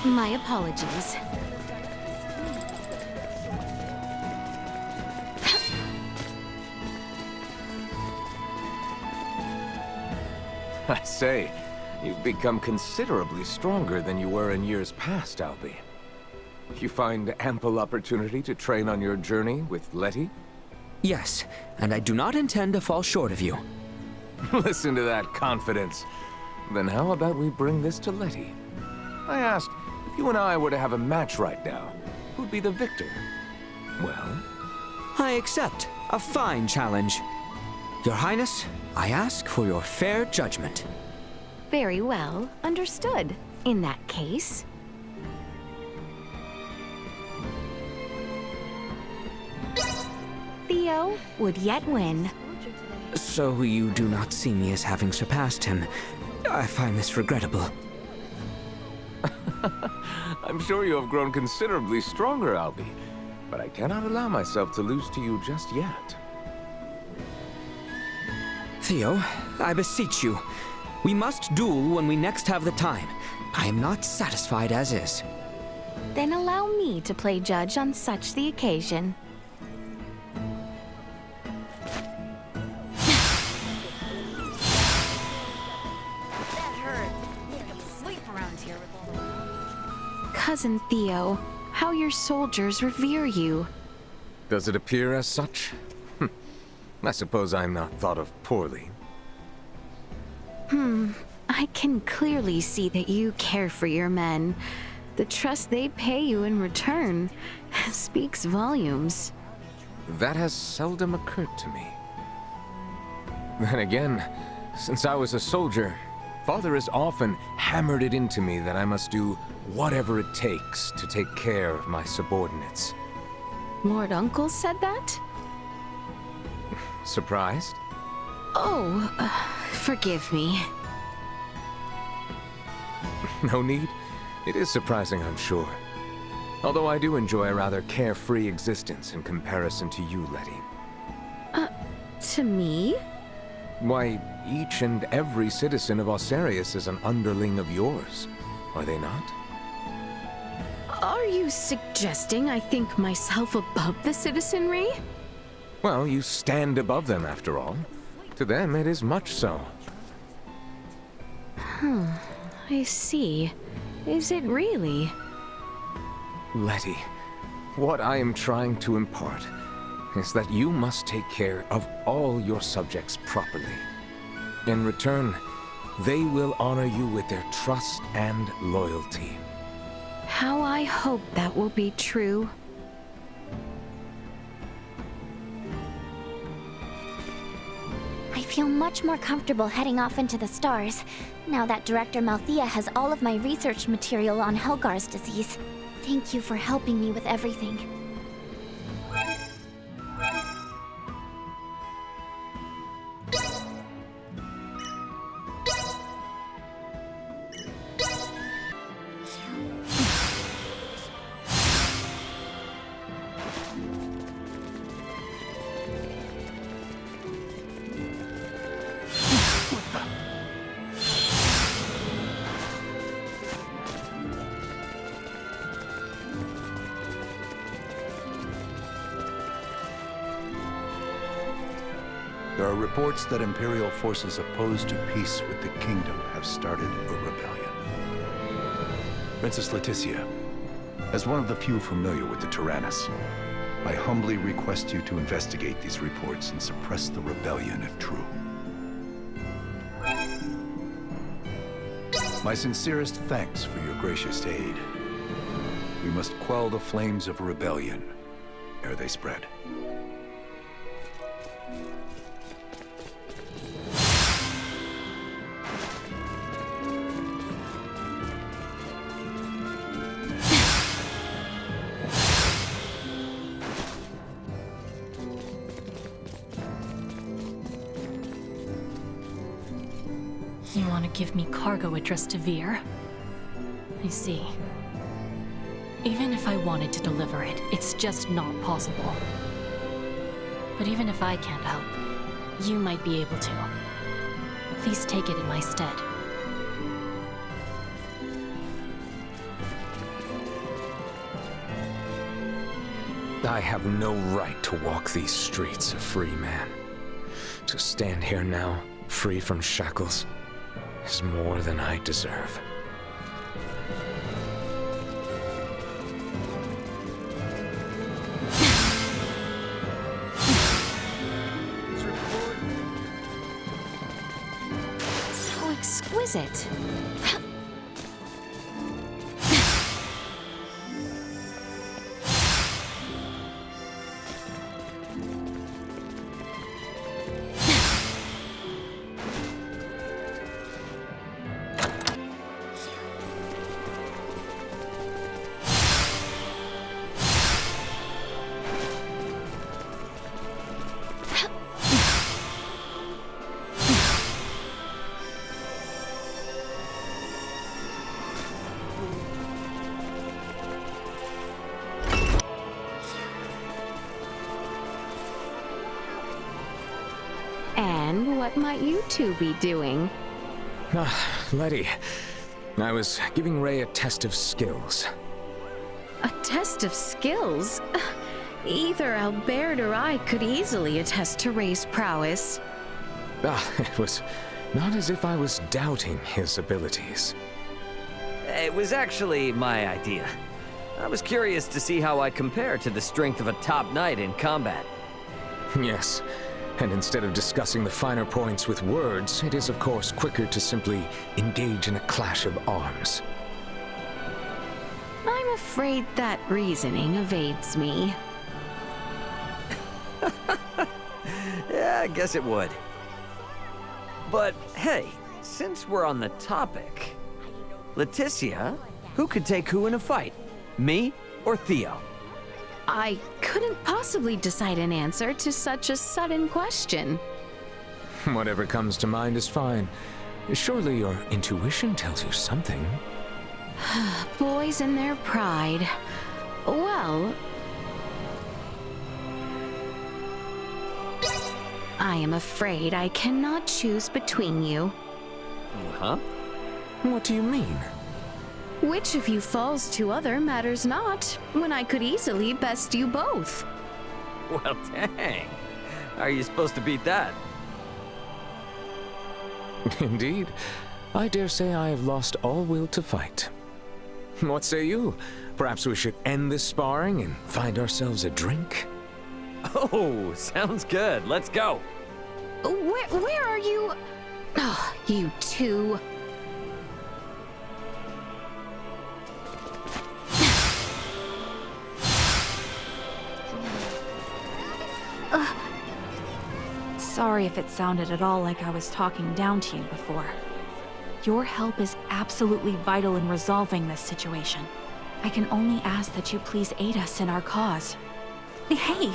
My apologies. I say, you've become considerably stronger than you were in years past, Albie. You find ample opportunity to train on your journey with Letty? Yes, and I do not intend to fall short of you. Listen to that confidence. Then how about we bring this to Letty? I asked, if you and I were to have a match right now, who'd be the victor? Well? I accept. A fine challenge. Your Highness, I ask for your fair judgment. Very well. Understood. In that case... Theo would yet win. So you do not see me as having surpassed him. I find this regrettable. I'm sure you have grown considerably stronger, Albie, but I cannot allow myself to lose to you just yet. Theo, I beseech you. We must duel when we next have the time. I am not satisfied as is. Then allow me to play judge on such the occasion. Cousin Theo, how your soldiers revere you. Does it appear as such? I suppose I'm not thought of poorly. I can clearly see that you care for your men. The trust they pay you in return speaks volumes. That has seldom occurred to me. Then again, since I was a soldier, Father has often hammered it into me that I must do whatever it takes to take care of my subordinates. Lord Uncle said that? Surprised? Oh, forgive me. No need. It is surprising, I'm sure. Although I do enjoy a rather carefree existence in comparison to you, Letty. To me? Why, each and every citizen of Aucerius is an underling of yours, are they not? Are you suggesting I think myself above the citizenry? Well, you stand above them, after all. To them, it is much so. I see. Is it really? Letty, what I am trying to impart is that you must take care of all your subjects properly. In return, they will honor you with their trust and loyalty. How I hope that will be true. I feel much more comfortable heading off into the stars, now that Director Malthea has all of my research material on Helgar's disease. Thank you for helping me with everything. There are reports that Imperial forces opposed to peace with the Kingdom have started a rebellion. Princess Laeticia, as one of the few familiar with the Tyrannus, I humbly request you to investigate these reports and suppress the rebellion if true. My sincerest thanks for your gracious aid. We must quell the flames of rebellion ere they spread. You want to give me cargo addressed to Veer? I see. Even if I wanted to deliver it, it's just not possible. But even if I can't help, you might be able to. Please take it in my stead. I have no right to walk these streets a free man. To stand here now, free from shackles, is more than I deserve. So exquisite. And what might you two be doing? Letty, I was giving Ray a test of skills. A test of skills? Either Albert or I could easily attest to Ray's prowess. It was not as if I was doubting his abilities. It was actually my idea. I was curious to see how I compare to the strength of a top knight in combat. Yes, and instead of discussing the finer points with words, it is of course quicker to simply engage in a clash of arms. I'm afraid that reasoning evades me. Yeah, I guess it would. But hey, since we're on the topic, Laeticia, who could take who in a fight? Me or Theo? I couldn't possibly decide an answer to such a sudden question. Whatever comes to mind is fine. Surely your intuition tells you something. Boys and their pride. Well, I am afraid I cannot choose between you. Huh? What do you mean? Which of you falls to other matters not, when I could easily best you both. Well, dang. How are you supposed to beat that? Indeed. I dare say I have lost all will to fight. What say you? Perhaps we should end this sparring and find ourselves a drink? Oh, sounds good. Let's go. Where are you? Oh, you two. Sorry if it sounded at all like I was talking down to you before. Your help is absolutely vital in resolving this situation. I can only ask that you please aid us in our cause. Hey!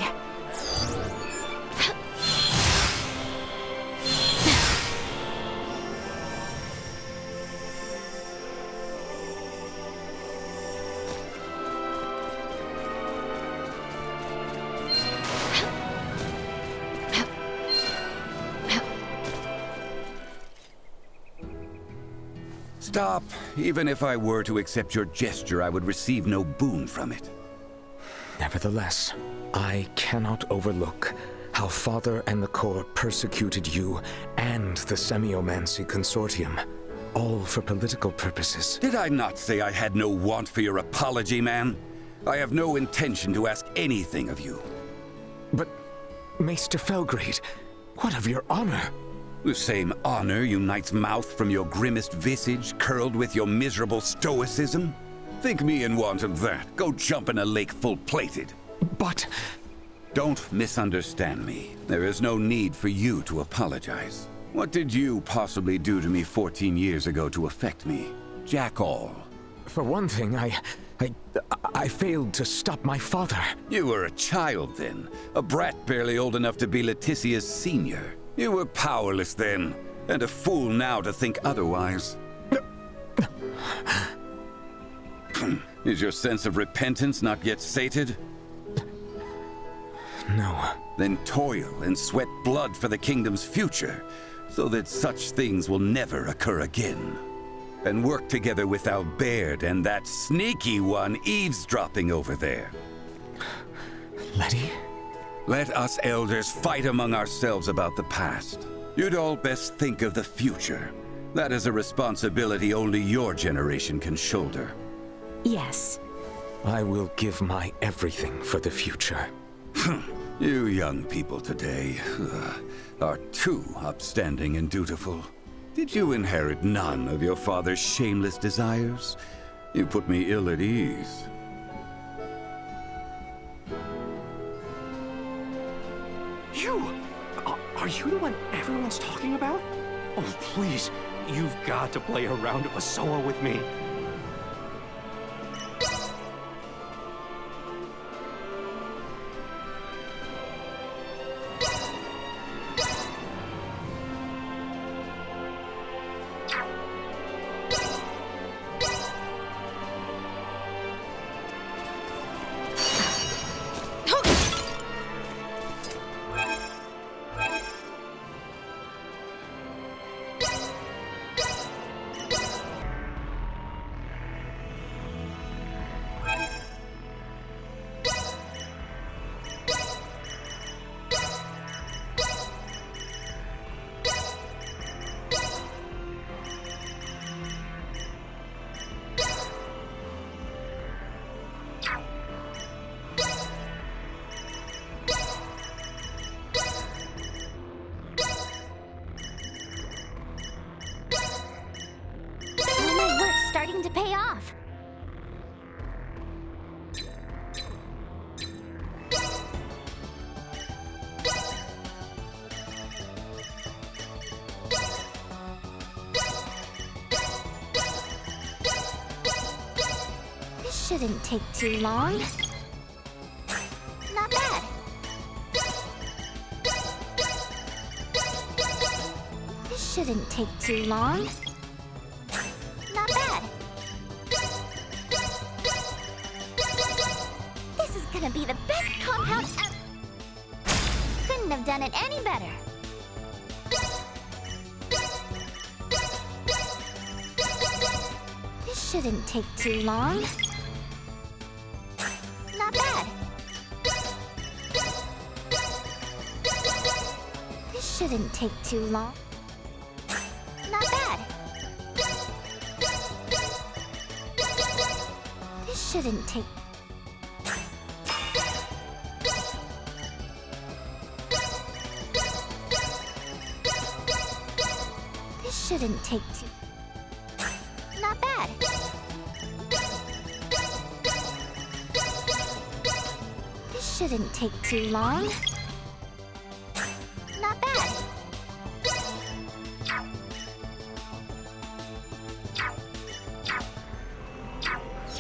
Stop. Even if I were to accept your gesture, I would receive no boon from it. Nevertheless, I cannot overlook how Father and the Corps persecuted you and the Semiomancy Consortium, all for political purposes. Did I not say I had no want for your apology, man? I have no intention to ask anything of you. But, Maester Felgrade, what of your honor? The same honor unites mouth from your grimmest visage, curled with your miserable stoicism? Think me in want of that. Go jump in a lake full-plated. But... Don't misunderstand me. There is no need for you to apologize. What did you possibly do to me 14 years ago to affect me? Jack all. For one thing, I failed to stop my father. You were a child then. A brat barely old enough to be Laeticia's senior. You were powerless then, and a fool now to think otherwise. Is your sense of repentance not yet sated? No. Then toil and sweat blood for the kingdom's future, so that such things will never occur again. And work together with Albert and that sneaky one eavesdropping over there. Letty? Let us elders fight among ourselves about the past. You'd all best think of the future. That is a responsibility only your generation can shoulder. Yes. I will give my everything for the future. You young people today are too upstanding and dutiful. Did you inherit none of your father's shameless desires? You put me ill at ease. Are you the one everyone's talking about? Oh, please, you've got to play a round of Asoa with me. Starting to pay off. This shouldn't take too long. Not bad. This shouldn't take too long. Not bad. This is gonna be the best compound ever. Couldn't have done it any better. This shouldn't take too long. Not bad. This shouldn't take too long. Not bad. This shouldn't take... This shouldn't take too... Not bad. This shouldn't take too long. Not bad.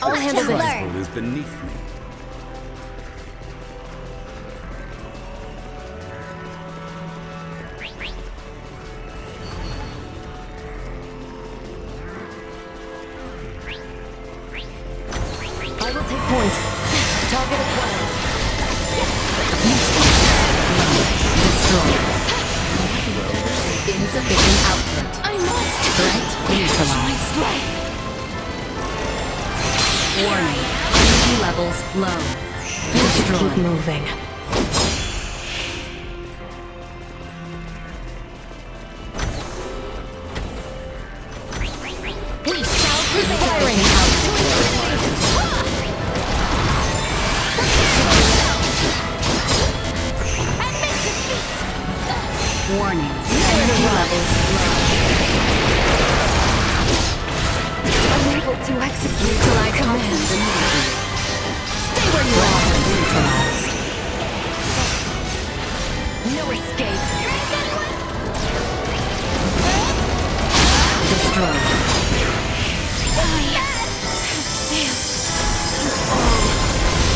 I'll handle this. Trifle is beneath me. I will take point. Target acquired. Destroy. Insufficient output. I must. Threat neutralized. Warning. Energy levels low. Destroy. Keep moving. We shall prevail. Warning. Energy levels low. Unable to execute till I command immediately. Stay where you are. Neutralized. No escape. Destroy.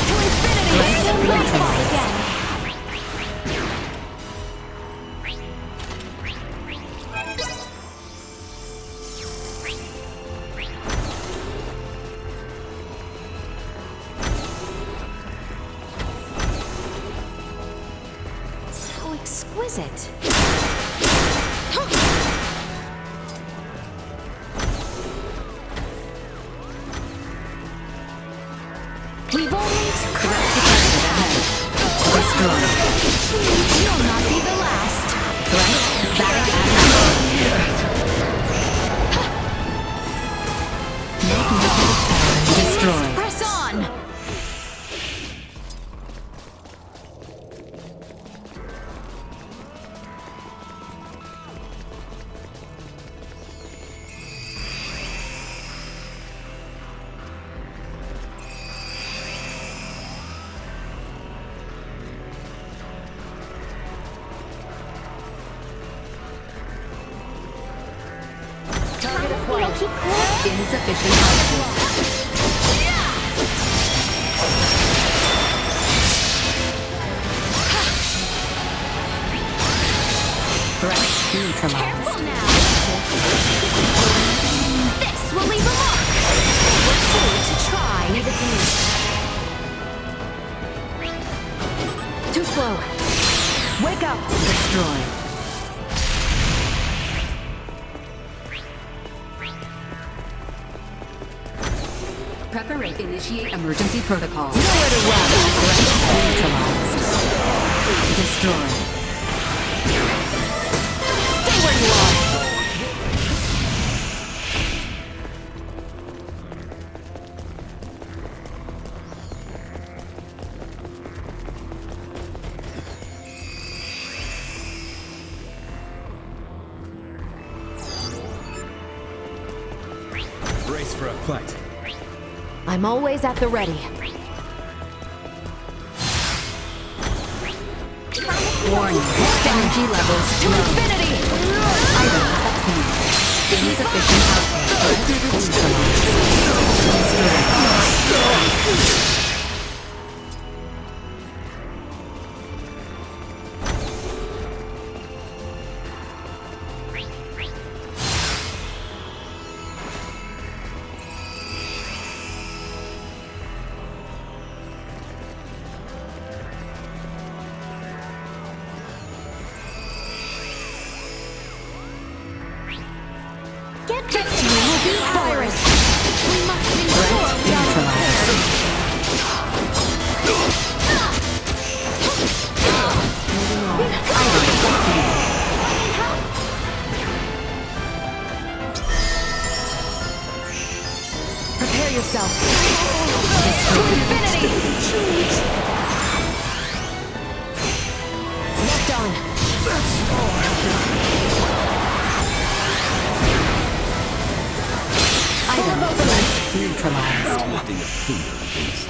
To infinity. Will not fall again. Exquisite. We've only to correct the target ahead. it'll keep cool? Insufficient output. Threat neutralized. Careful now! This will leave a mark! We're forward to try. Leave it to me. Too slow. Wake up. Destroy. Preparate. Initiate emergency protocol. Nowhere to run. Neutralized. Destroy. Stay where you are. Brace for a fight. I'm always at the ready. Warning. Energy levels to infinity! Item obtained. Insufficient output. Get victory will be ours! We must ensure Prepare yourself. to infinity! Locked on. Item neutralized. Lifting a finger against.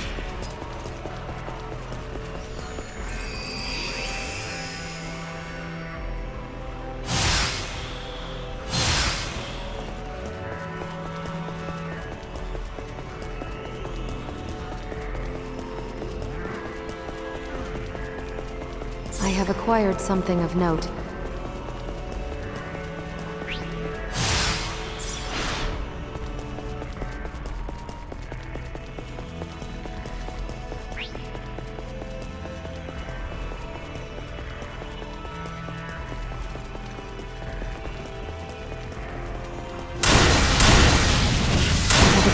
I have acquired something of note.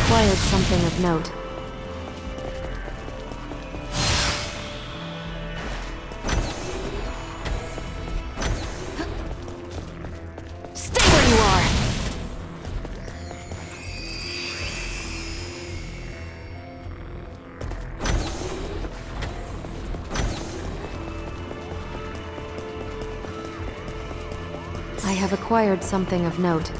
Acquired something of note. Stay where you are! I have acquired something of note.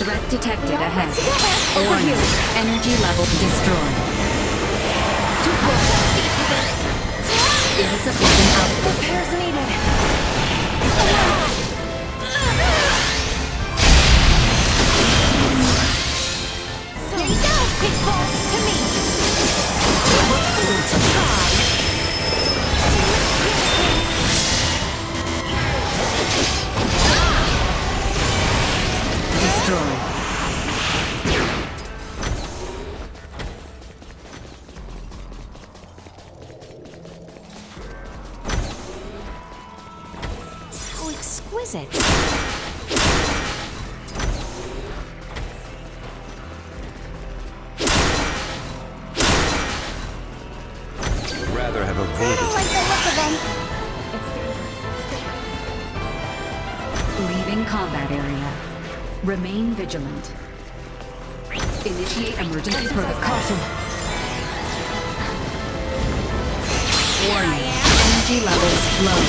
Threat detected ahead. Warning. Energy level destroyed. Too close. Insufficient output. Repairs needed. There you go! It falls to me! To try. Destroyed. How exquisite! Rather have I avoided. don't like the look of them. Leaving combat area. Remain vigilant. Initiate emergency protocol. Caution. Warning. Energy Energy levels low.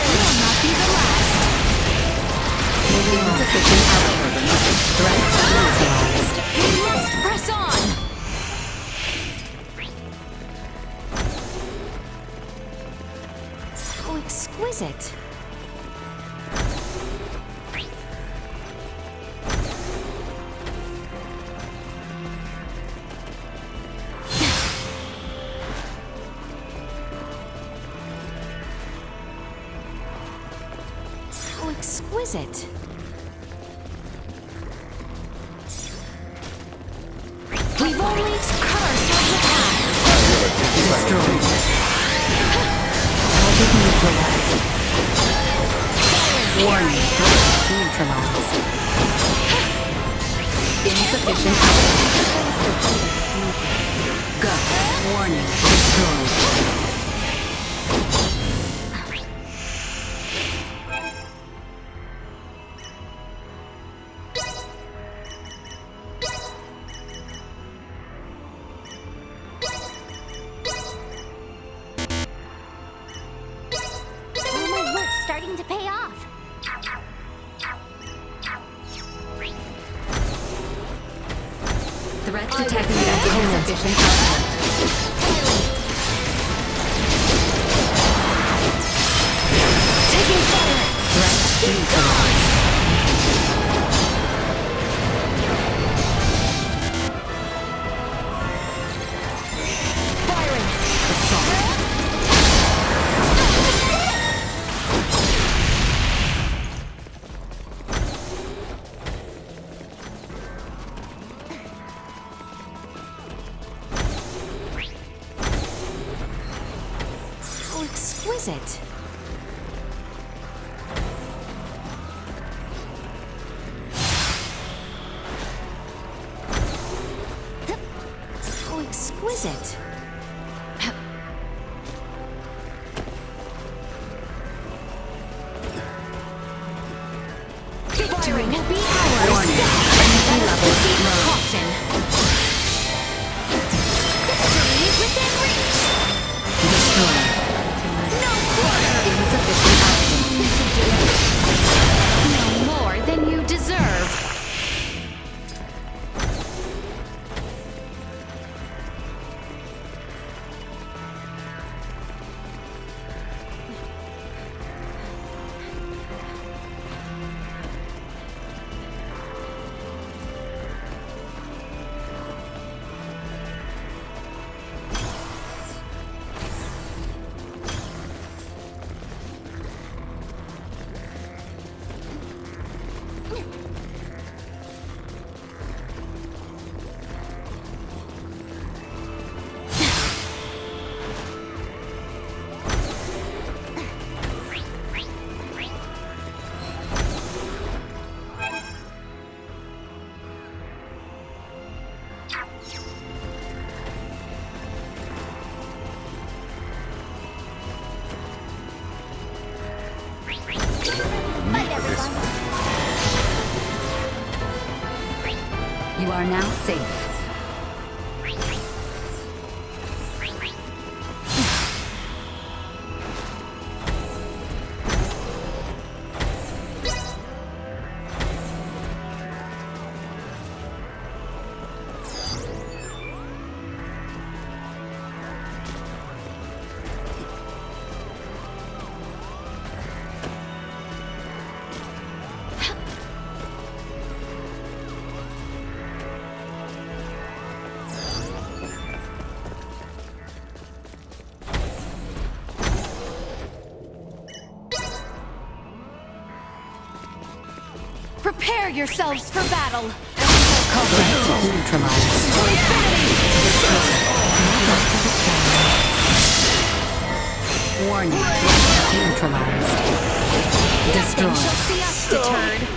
Will not be the last. Insufficient output. Threat neutralized. We must press on. How exquisite. How exquisite. We've only cut ourselves a path. Destroyed. Target neutralized. Warning. Neutralized. Insufficient output. Go. Warning. Destroyed. All my work's starting to pay off. Threat detected as insufficient output. Taking fire. Threat neutralized. Firing. Assault. How exquisite. How exquisite. Victory will be ours. Warning. Let us Level proceed with low. caution. Victory is within reach. Destroyed. No quarter. Insufficient output. No more than you deserve. You are now safe. Prepare yourselves for battle. Neutralized. Warning. Neutralized. Nothing Destroyed. shall see us deterred.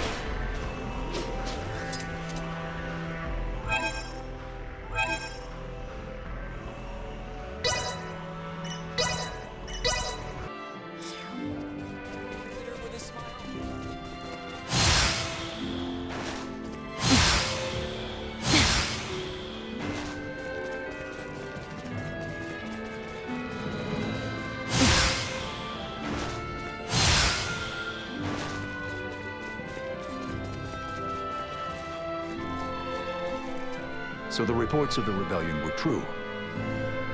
So the reports of the rebellion were true.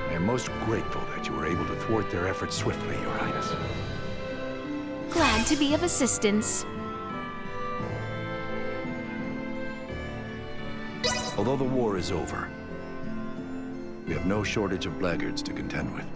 I am most grateful that you were able to thwart their efforts swiftly, Your Highness. Glad to be of assistance. Although the war is over, we have no shortage of blackguards to contend with.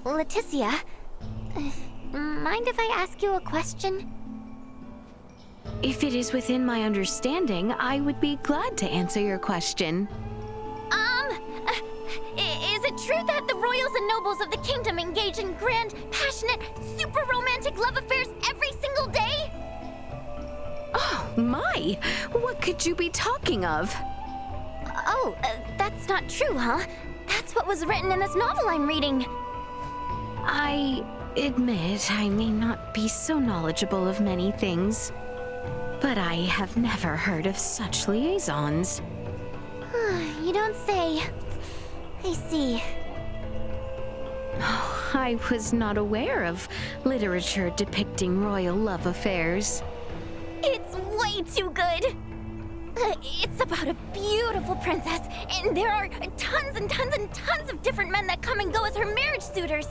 Laeticia, mind if I ask you a question? If it is within my understanding, I would be glad to answer your question. Is it true that the royals and nobles of the kingdom engage in grand, passionate, super romantic love affairs every single day? Oh, my! What could you be talking of? Oh, that's not true, huh? That's what was written in this novel I'm reading. I admit I may not be so knowledgeable of many things, but I have never heard of such liaisons. You don't say. I see. Oh, I was not aware of literature depicting royal love affairs. It's way too good! It's about a beautiful princess, and there are tons and tons and tons of different men that come and go as her marriage suitors.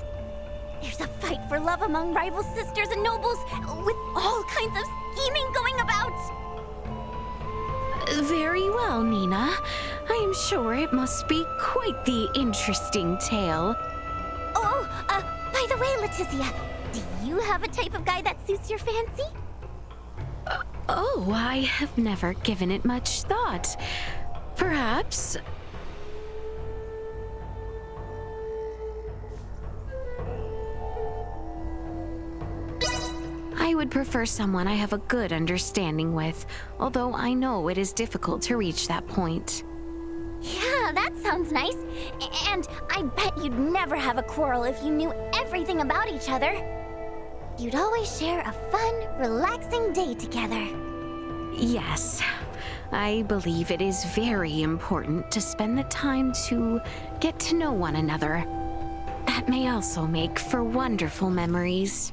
There's a fight for love among rival sisters and nobles, with all kinds of scheming going about. Very well, Nina. I am sure it must be quite the interesting tale. Oh, by the way, Laeticia, do you have a type of guy that suits your fancy? Oh, I have never given it much thought. Perhaps... I would prefer someone I have a good understanding with, although I know it is difficult to reach that point. Yeah, that sounds nice. And I bet you'd never have a quarrel if you knew everything about each other. You'd always share a fun, relaxing day together. Yes, I believe it is very important to spend the time to get to know one another. That may also make for wonderful memories.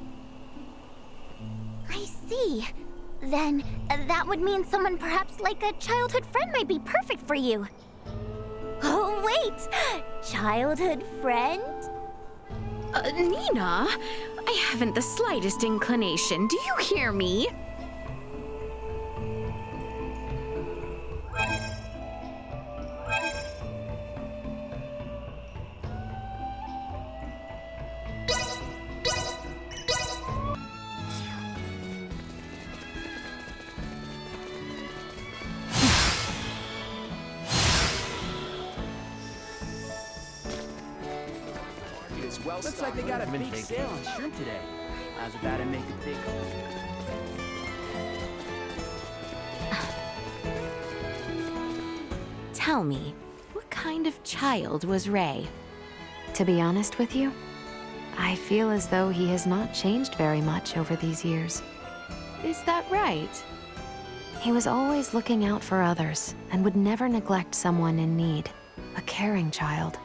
I see. Then that would mean someone perhaps like a childhood friend might be perfect for you. Oh, wait! Childhood friend? Nina, I haven't the slightest inclination. Do you hear me? Looks like they got a big sale on shrimp today. I was about to make a big... Tell me, what kind of child was Ray? To be honest with you, I feel as though he has not changed very much over these years. Is that right? He was always looking out for others and would never neglect someone in need. A caring child.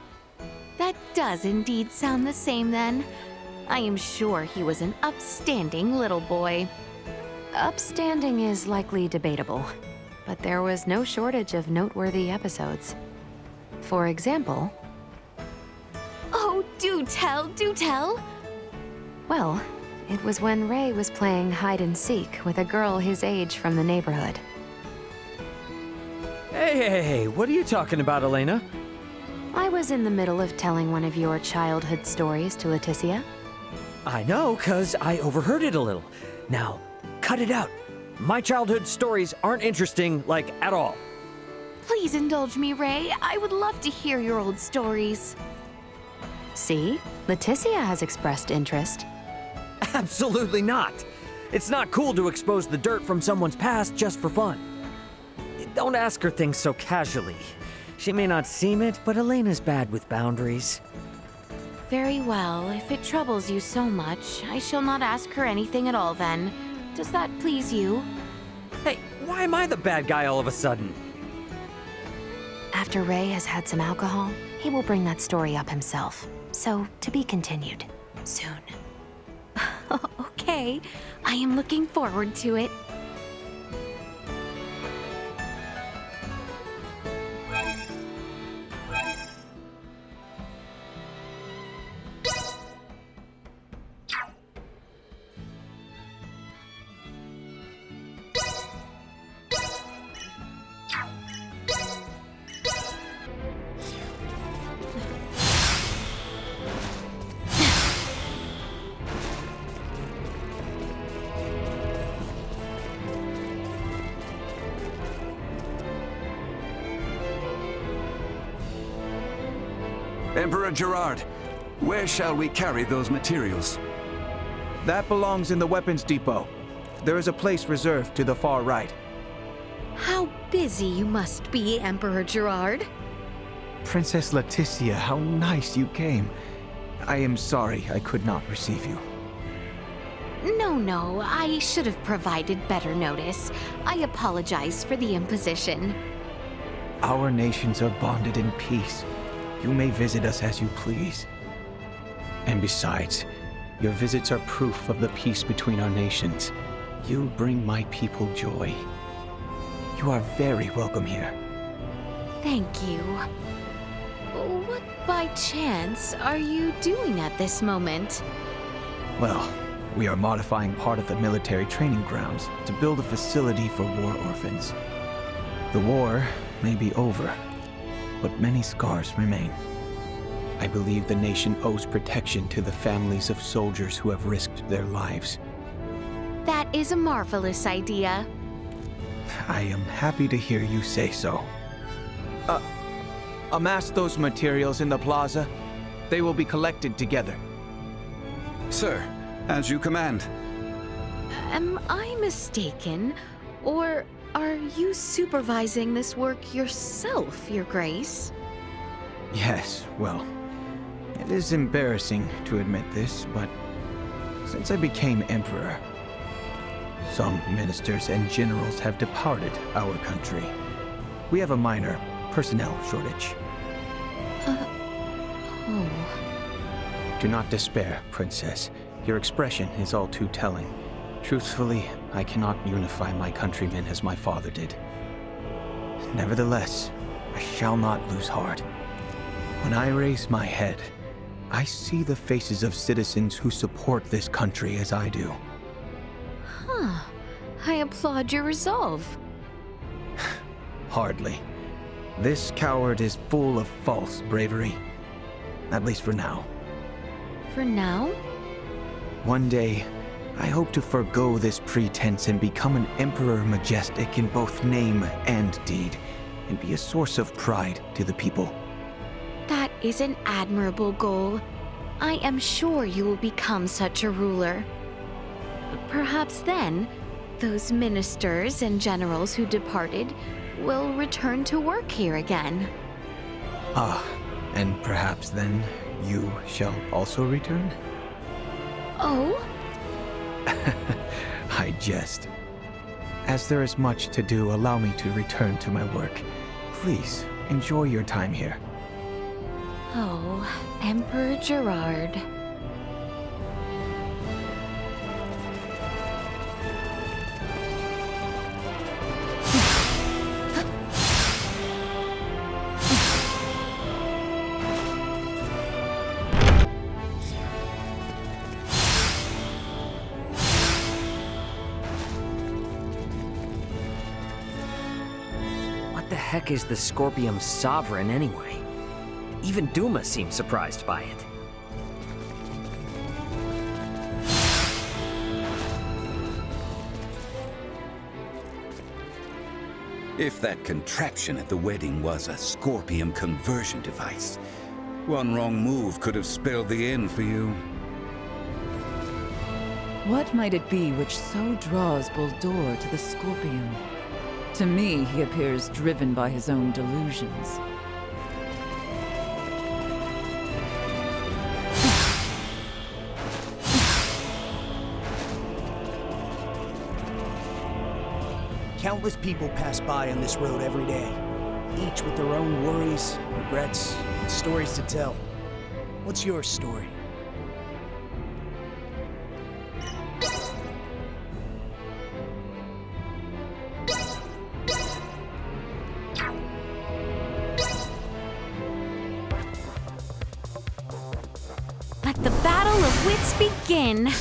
That does indeed sound the same then. I am sure he was an upstanding little boy. Upstanding is likely debatable, but there was no shortage of noteworthy episodes. For example... Oh, do tell, do tell! Well, it was when Ray was playing hide-and-seek with a girl his age from the neighborhood. Hey, what are you talking about, Elena? I was in the middle of telling one of your childhood stories to Laeticia. I know, 'cause I overheard it a little. Now, cut it out. My childhood stories aren't interesting, like, at all. Please indulge me, Ray. I would love to hear your old stories. See? Laeticia has expressed interest. Absolutely not. It's not cool to expose the dirt from someone's past just for fun. Don't ask her things so casually. She may not seem it, but Elena's bad with boundaries. Very well. If it troubles you so much, I shall not ask her anything at all then. Does that please you? Hey, why am I the bad guy all of a sudden? After Ray has had some alcohol, he will bring that story up himself. So, to be continued. Soon. Okay. I am looking forward to it. Emperor Gerard, where shall we carry those materials? That belongs in the weapons depot. There is a place reserved to the far right. How busy you must be, Emperor Gerard. Princess Laeticia, how nice you came. I am sorry I could not receive you. No, I should have provided better notice. I apologize for the imposition. Our nations are bonded in peace. You may visit us as you please. And besides, your visits are proof of the peace between our nations. You bring my people joy. You are very welcome here. Thank you. What by chance are you doing at this moment? Well, we are modifying part of the military training grounds to build a facility for war orphans. The war may be over, but many scars remain. I believe the nation owes protection to the families of soldiers who have risked their lives. That is a marvelous idea. I am happy to hear you say so. Amass those materials in the plaza. They will be collected together. Sir, as you command. Am I mistaken? Or are you supervising this work yourself, Your Grace? Yes, well, it is embarrassing to admit this, but since I became emperor, some ministers and generals have departed our country. We have a minor personnel shortage. Oh. Do not despair, Princess. Your expression is all too telling. Truthfully, I cannot unify my countrymen as my father did. Nevertheless, I shall not lose heart. When I raise my head, I see the faces of citizens who support this country as I do. Huh. I applaud your resolve. Hardly. This coward is full of false bravery. At least for now. For now? One day, I hope to forgo this pretense and become an emperor majestic in both name and deed, and be a source of pride to the people. That is an admirable goal. I am sure you will become such a ruler. Perhaps then, those ministers and generals who departed will return to work here again. Ah, and perhaps then you shall also return? Oh? I jest. As there is much to do, allow me to return to my work. Please, enjoy your time here. Oh, Emperor Gerard. What the heck is the Scorpium's sovereign anyway? Even Duma seemed surprised by it. If that contraption at the wedding was a scorpium conversion device, one wrong move could have spelled the end for you. What might it be which so draws Buldur to the Scorpion? To me, he appears driven by his own delusions. Countless people pass by on this road every day, each with their own worries, regrets, and stories to tell. What's your story? Let the battle of wits begin.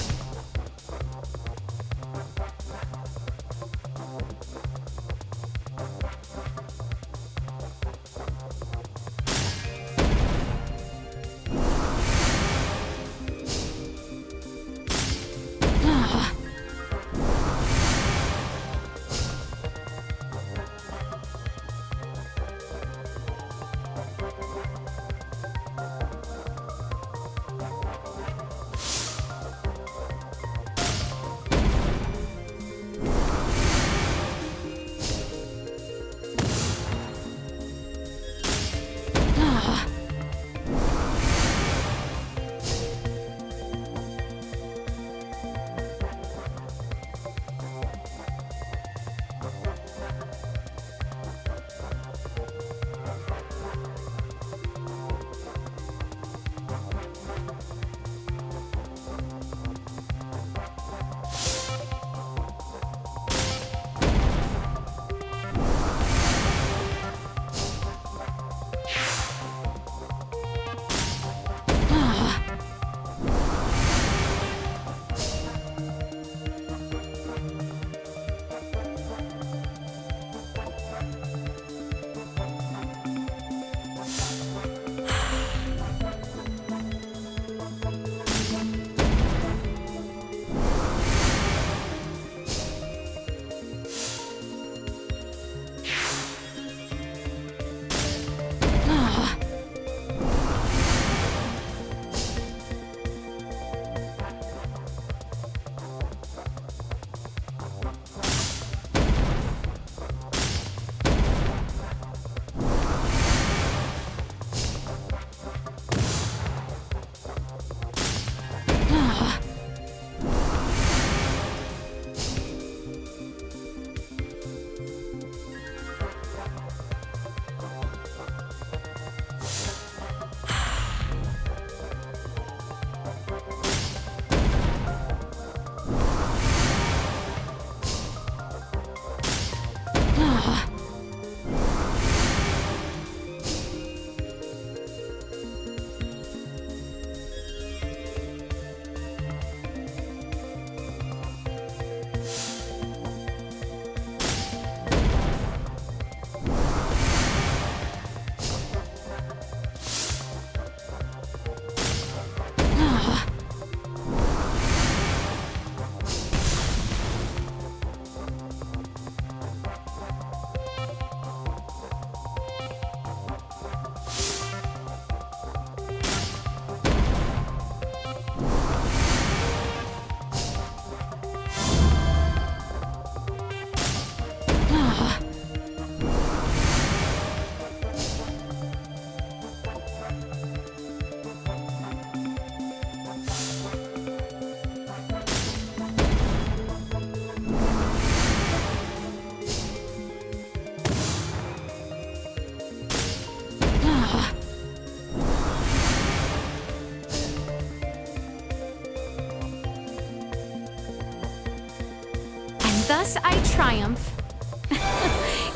Thus I triumph.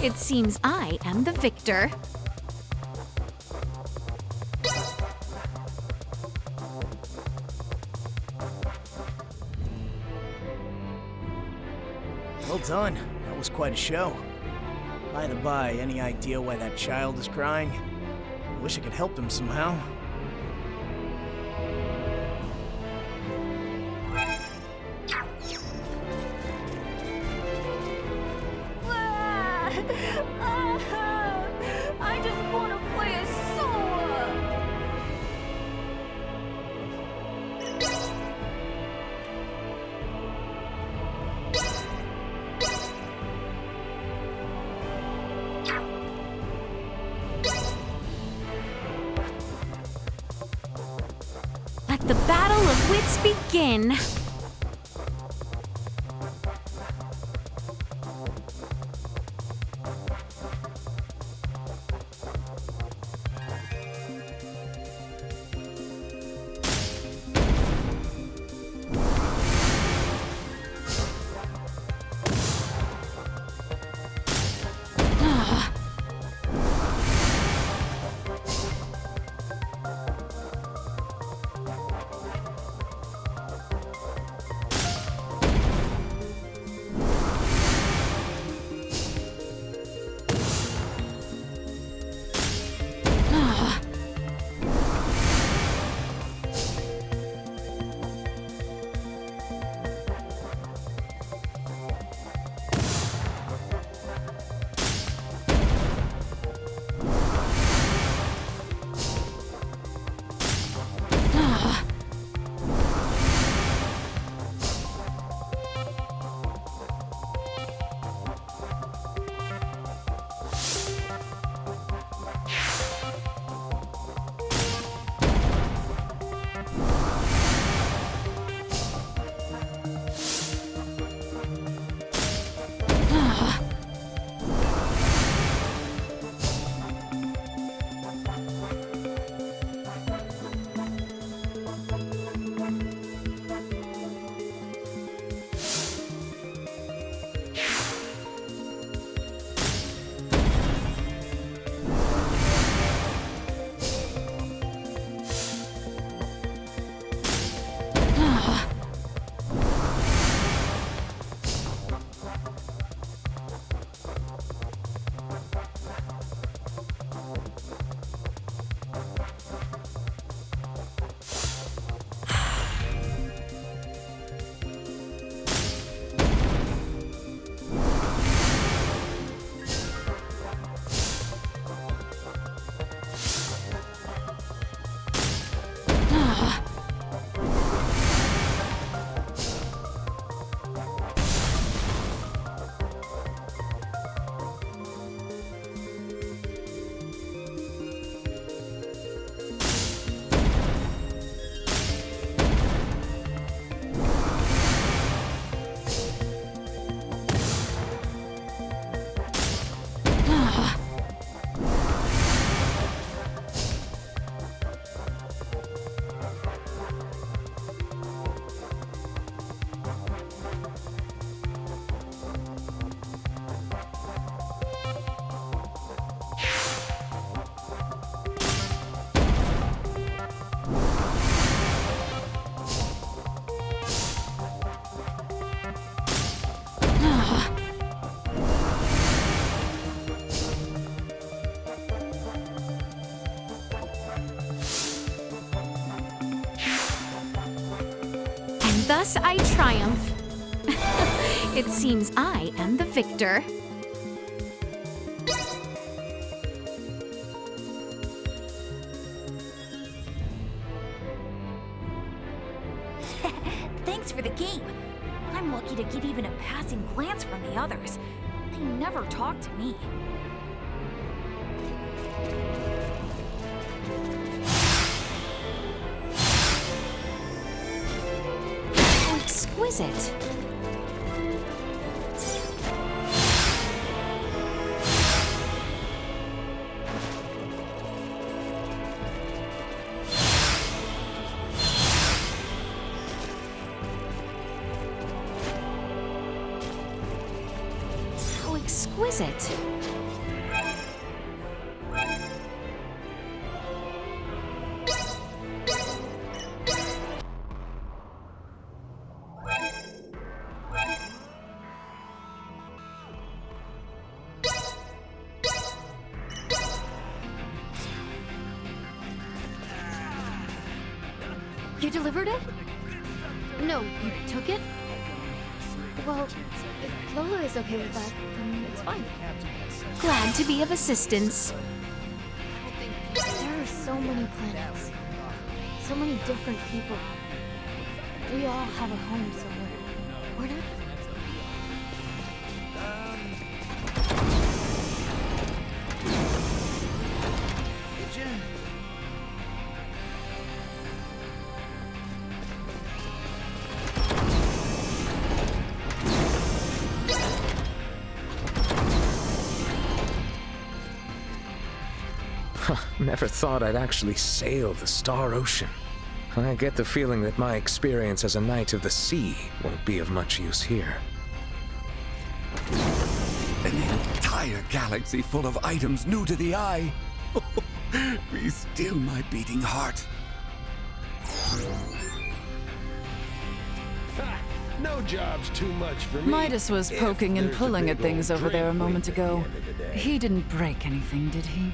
It seems I am the victor. Well done. That was quite a show. By the by, any idea why that child is crying? I wish I could help them somehow. I just want to play a solo. Let the battle of wits begin. Thus I triumph. It seems I am the victor. Thanks for the game. I'm lucky to get even a passing glance from the others. They never talk to me. Exquisite. How exquisite. You delivered it? No, you took it? Well, if Lola is okay with that, then it's fine. Glad to be of assistance. There are so many planets. So many different people. We all have a home somewhere. We're not... Never thought I'd actually sail the Star Ocean. I get the feeling that my experience as a Knight of the Sea won't be of much use here. An entire galaxy full of items new to the eye. Be still, my beating heart. No job's too much for me. Midas was poking and pulling at things over there a moment ago. He didn't break anything, did he?